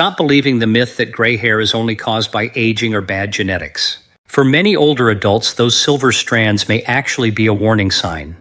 Stop believing the myth that gray hair is only caused by aging or bad genetics. For many older adults, those silver strands may actually be a warning sign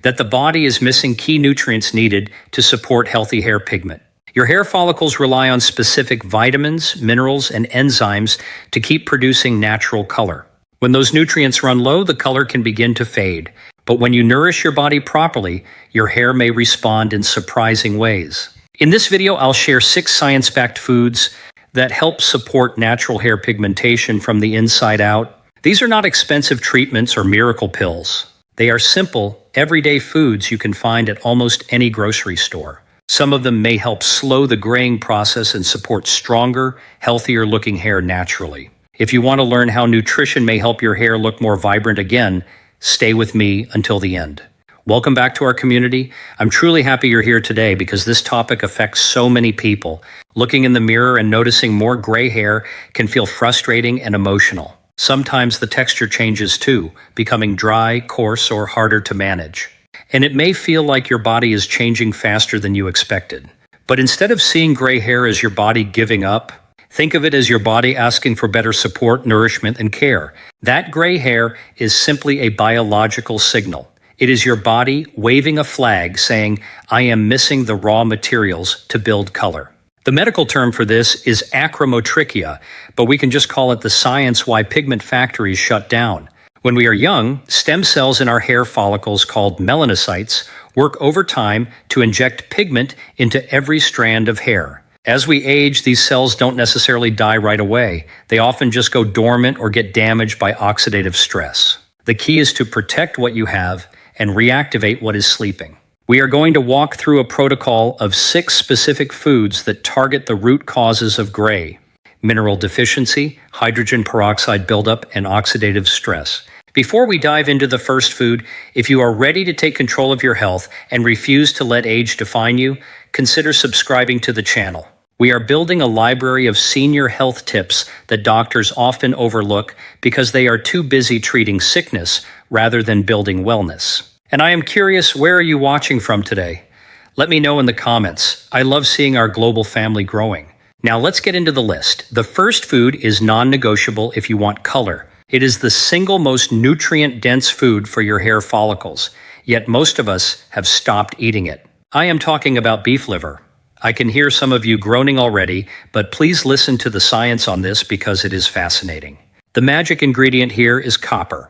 that the body is missing key nutrients needed to support healthy hair pigment. Your hair follicles rely on specific vitamins, minerals, and enzymes to keep producing natural color. When those nutrients run low, the color can begin to fade. But when you nourish your body properly, your hair may respond in surprising ways. In this video, I'll share 6 science-backed foods that help support natural hair pigmentation from the inside out. These are not expensive treatments or miracle pills. They are simple, everyday foods you can find at almost any grocery store. Some of them may help slow the graying process and support stronger, healthier-looking hair naturally. If you want to learn how nutrition may help your hair look more vibrant again, stay with me until the end. Welcome back to our community. I'm truly happy you're here today because this topic affects so many people. Looking in the mirror and noticing more gray hair can feel frustrating and emotional. Sometimes the texture changes too, becoming dry, coarse, or harder to manage. And it may feel like your body is changing faster than you expected. But instead of seeing gray hair as your body giving up, think of it as your body asking for better support, nourishment, and care. That gray hair is simply a biological signal. It is your body waving a flag saying, I am missing the raw materials to build color. The medical term for this is achromotrichia, but we can just call it the science why pigment factories shut down. When we are young, stem cells in our hair follicles called melanocytes work over time to inject pigment into every strand of hair. As we age, these cells don't necessarily die right away. They often just go dormant or get damaged by oxidative stress. The key is to protect what you have and reactivate what is sleeping. We are going to walk through a protocol of 6 specific foods that target the root causes of gray: mineral deficiency, hydrogen peroxide buildup, and oxidative stress. Before we dive into the first food, if you are ready to take control of your health and refuse to let age define you, consider subscribing to the channel. We are building a library of senior health tips that doctors often overlook because they are too busy treating sickness rather than building wellness. And I am curious, where are you watching from today? Let me know in the comments. I love seeing our global family growing. Now let's get into the list. The first food is non-negotiable if you want color. It is the single most nutrient-dense food for your hair follicles, yet most of us have stopped eating it. I am talking about beef liver. I can hear some of you groaning already, but please listen to the science on this because it is fascinating. The magic ingredient here is copper.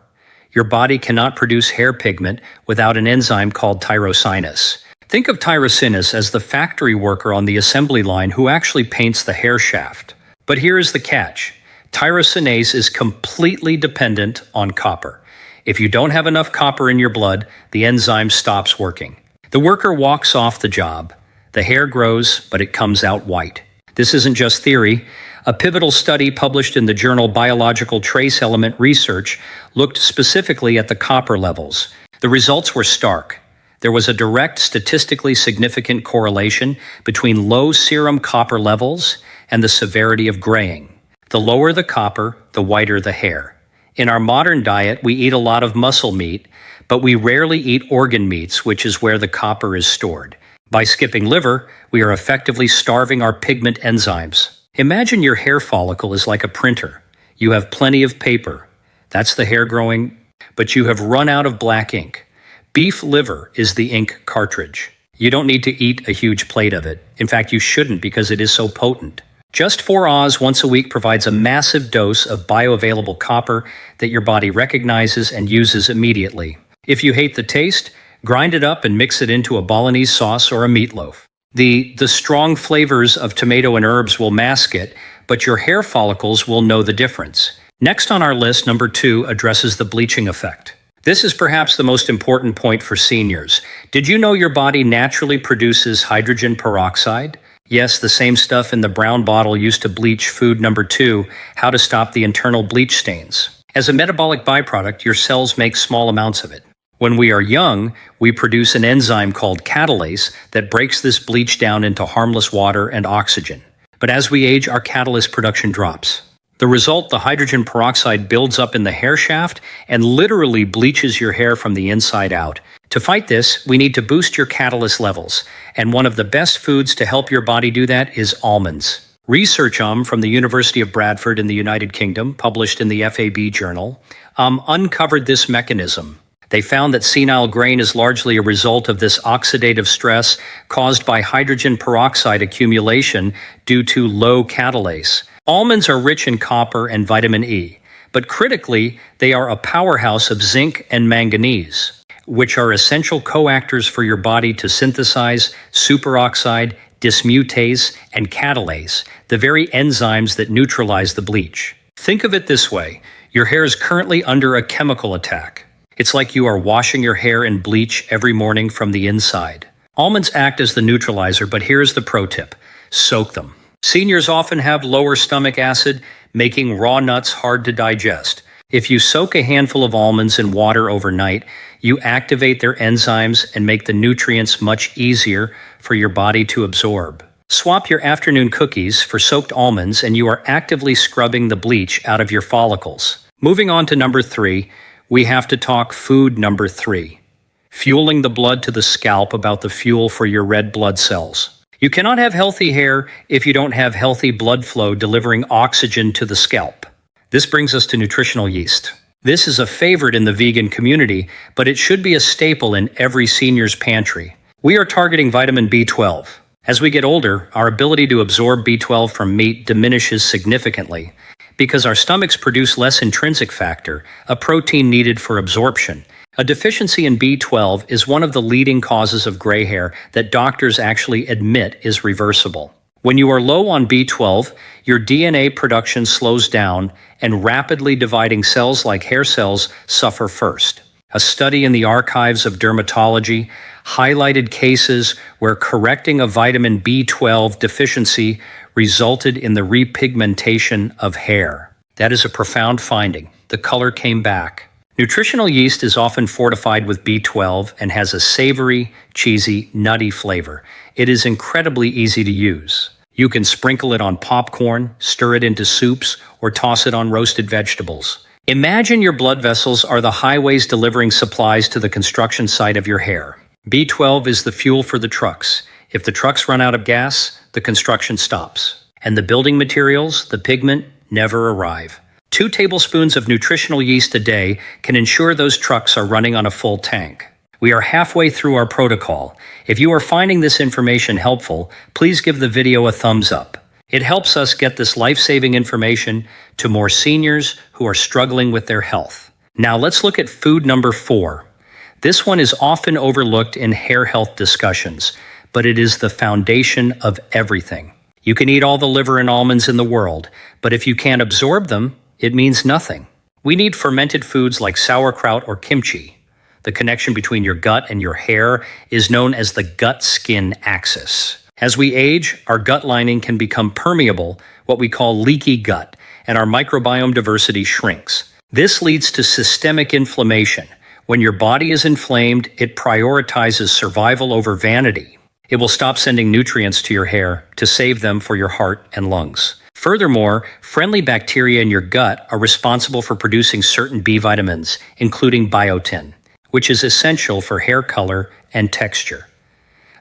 Your body cannot produce hair pigment without an enzyme called tyrosinase. Think of tyrosinase as the factory worker on the assembly line who actually paints the hair shaft. But here is the catch. Tyrosinase is completely dependent on copper. If you don't have enough copper in your blood, the enzyme stops working. The worker walks off the job. The hair grows, but it comes out white. This isn't just theory. A pivotal study published in the journal Biological Trace Element Research looked specifically at the copper levels. The results were stark. There was a direct, statistically significant correlation between low serum copper levels and the severity of graying. The lower the copper, the whiter the hair. In our modern diet, we eat a lot of muscle meat, but we rarely eat organ meats, which is where the copper is stored. By skipping liver, we are effectively starving our pigment enzymes. Imagine your hair follicle is like a printer. You have plenty of paper. That's the hair growing, but you have run out of black ink. Beef liver is the ink cartridge. You don't need to eat a huge plate of it. In fact, you shouldn't because it is so potent. Just 4 Oz once a week provides a massive dose of bioavailable copper that your body recognizes and uses immediately. If you hate the taste, grind it up and mix it into a bolognese sauce or a meatloaf. The strong flavors of tomato and herbs will mask it, but your hair follicles will know the difference. Next on our list, number 2, addresses the bleaching effect. This is perhaps the most important point for seniors. Did you know your body naturally produces hydrogen peroxide? Yes, the same stuff in the brown bottle used to bleach food. Number 2, how to stop the internal bleach stains. As a metabolic byproduct, your cells make small amounts of it. When we are young, we produce an enzyme called catalase that breaks this bleach down into harmless water and oxygen. But as we age, our catalase production drops. The result, the hydrogen peroxide builds up in the hair shaft and literally bleaches your hair from the inside out. To fight this, we need to boost your catalase levels. And one of the best foods to help your body do that is almonds. Research from the University of Bradford in the United Kingdom, published in the FAB journal, uncovered this mechanism. They found that senile grain is largely a result of this oxidative stress caused by hydrogen peroxide accumulation due to low catalase. Almonds are rich in copper and vitamin E, but critically, they are a powerhouse of zinc and manganese, which are essential coactors for your body to synthesize superoxide, dismutase, and catalase, the very enzymes that neutralize the bleach. Think of it this way: your hair is currently under a chemical attack. It's like you are washing your hair in bleach every morning from the inside. Almonds act as the neutralizer, but here's the pro tip: soak them. Seniors often have lower stomach acid, making raw nuts hard to digest. If you soak a handful of almonds in water overnight, you activate their enzymes and make the nutrients much easier for your body to absorb. Swap your afternoon cookies for soaked almonds and you are actively scrubbing the bleach out of your follicles. Moving on to number 3, we have to talk food number 3. Fueling the blood to the scalp about the fuel for your red blood cells. You cannot have healthy hair if you don't have healthy blood flow delivering oxygen to the scalp. This brings us to nutritional yeast. This is a favorite in the vegan community, but it should be a staple in every senior's pantry. We are targeting vitamin B12. As we get older, our ability to absorb B12 from meat diminishes significantly because our stomachs produce less intrinsic factor, a protein needed for absorption. A deficiency in B12 is one of the leading causes of gray hair that doctors actually admit is reversible. When you are low on B12, your DNA production slows down and rapidly dividing cells like hair cells suffer first. A study in the archives of dermatology highlighted cases where correcting a vitamin B12 deficiency resulted in the repigmentation of hair. That is a profound finding. The color came back. Nutritional yeast is often fortified with B12 and has a savory, cheesy, nutty flavor. It is incredibly easy to use. You can sprinkle it on popcorn, stir it into soups, or toss it on roasted vegetables. Imagine your blood vessels are the highways delivering supplies to the construction site of your hair. B12 is the fuel for the trucks. If the trucks run out of gas, the construction stops. And the building materials, the pigment, never arrive. 2 tablespoons of nutritional yeast a day can ensure those trucks are running on a full tank. We are halfway through our protocol. If you are finding this information helpful, please give the video a thumbs up. It helps us get this life-saving information to more seniors who are struggling with their health. Now let's look at food number 4. This one is often overlooked in hair health discussions, but it is the foundation of everything. You can eat all the liver and almonds in the world, but if you can't absorb them, it means nothing. We need fermented foods like sauerkraut or kimchi. The connection between your gut and your hair is known as the gut-skin axis. As we age, our gut lining can become permeable, what we call leaky gut, and our microbiome diversity shrinks. This leads to systemic inflammation. When your body is inflamed, it prioritizes survival over vanity. It will stop sending nutrients to your hair to save them for your heart and lungs. Furthermore, friendly bacteria in your gut are responsible for producing certain B vitamins, including biotin, which is essential for hair color and texture.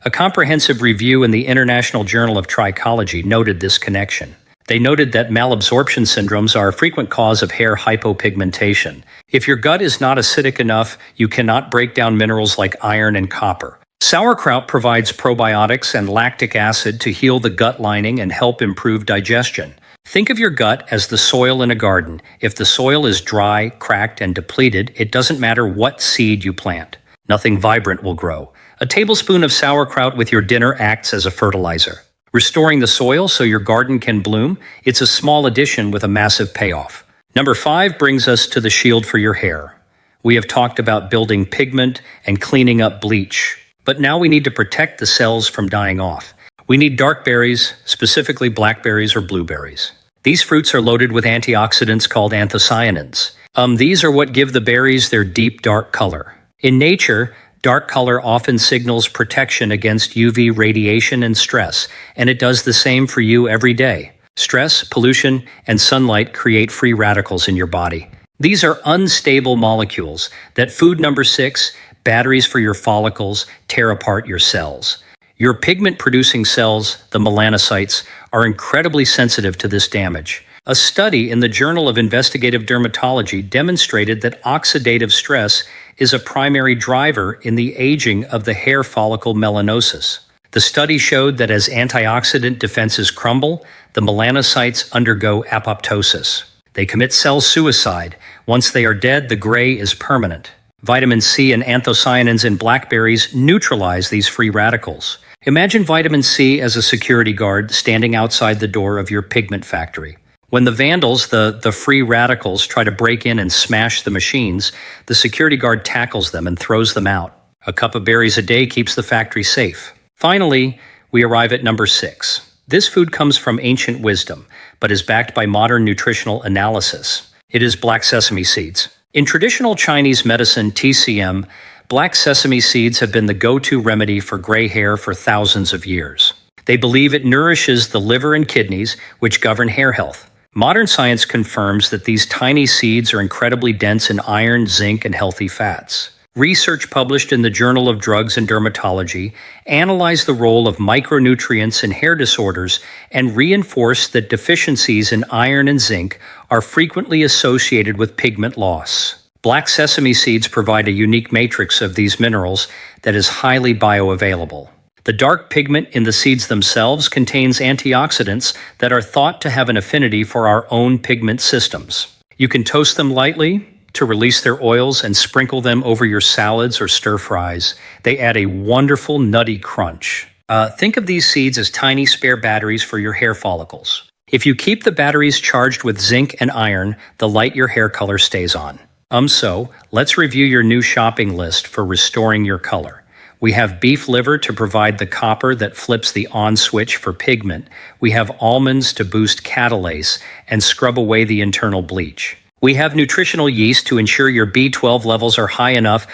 A comprehensive review in the International Journal of Trichology noted this connection. They noted that malabsorption syndromes are a frequent cause of hair hypopigmentation. If your gut is not acidic enough, you cannot break down minerals like iron and copper. Sauerkraut provides probiotics and lactic acid to heal the gut lining and help improve digestion. Think of your gut as the soil in a garden. If the soil is dry, cracked, and depleted, it doesn't matter what seed you plant. Nothing vibrant will grow. A tablespoon of sauerkraut with your dinner acts as a fertilizer. Restoring the soil so your garden can bloom, it's a small addition with a massive payoff. Number 5 brings us to the shield for your hair. We have talked about building pigment and cleaning up bleach. But now we need to protect the cells from dying off. We need dark berries, specifically blackberries or blueberries. These fruits are loaded with antioxidants called anthocyanins. These are what give the berries their deep dark color. In nature, dark color often signals protection against UV radiation and stress, and it does the same for you every day. Stress, pollution, and sunlight create free radicals in your body. These are unstable molecules that food number 6, batteries for your follicles, tear apart your cells. Your pigment-producing cells, the melanocytes, are incredibly sensitive to this damage. A study in the Journal of Investigative Dermatology demonstrated that oxidative stress is a primary driver in the aging of the hair follicle melanosis. The study showed that as antioxidant defenses crumble, the melanocytes undergo apoptosis. They commit cell suicide. Once they are dead, the gray is permanent. Vitamin C and anthocyanins in blackberries neutralize these free radicals. Imagine vitamin C as a security guard standing outside the door of your pigment factory. When the vandals, the free radicals, try to break in and smash the machines, the security guard tackles them and throws them out. A cup of berries a day keeps the factory safe. Finally, we arrive at number 6. This food comes from ancient wisdom, but is backed by modern nutritional analysis. It is black sesame seeds. In traditional Chinese medicine, TCM, black sesame seeds have been the go-to remedy for gray hair for thousands of years. They believe it nourishes the liver and kidneys, which govern hair health. Modern science confirms that these tiny seeds are incredibly dense in iron, zinc, and healthy fats. Research published in the Journal of Drugs and Dermatology analyzed the role of micronutrients in hair disorders and reinforced that deficiencies in iron and zinc are frequently associated with pigment loss. Black sesame seeds provide a unique matrix of these minerals that is highly bioavailable. The dark pigment in the seeds themselves contains antioxidants that are thought to have an affinity for our own pigment systems. You can toast them lightly to release their oils and sprinkle them over your salads or stir-fries. They add a wonderful nutty crunch. Think of these seeds as tiny spare batteries for your hair follicles. If you keep the batteries charged with zinc and iron, the light your hair color stays on. So, let's review your new shopping list for restoring your color. We have beef liver to provide the copper that flips the on switch for pigment. We have almonds to boost catalase and scrub away the internal bleach. We have nutritional yeast to ensure your B12 levels are high enough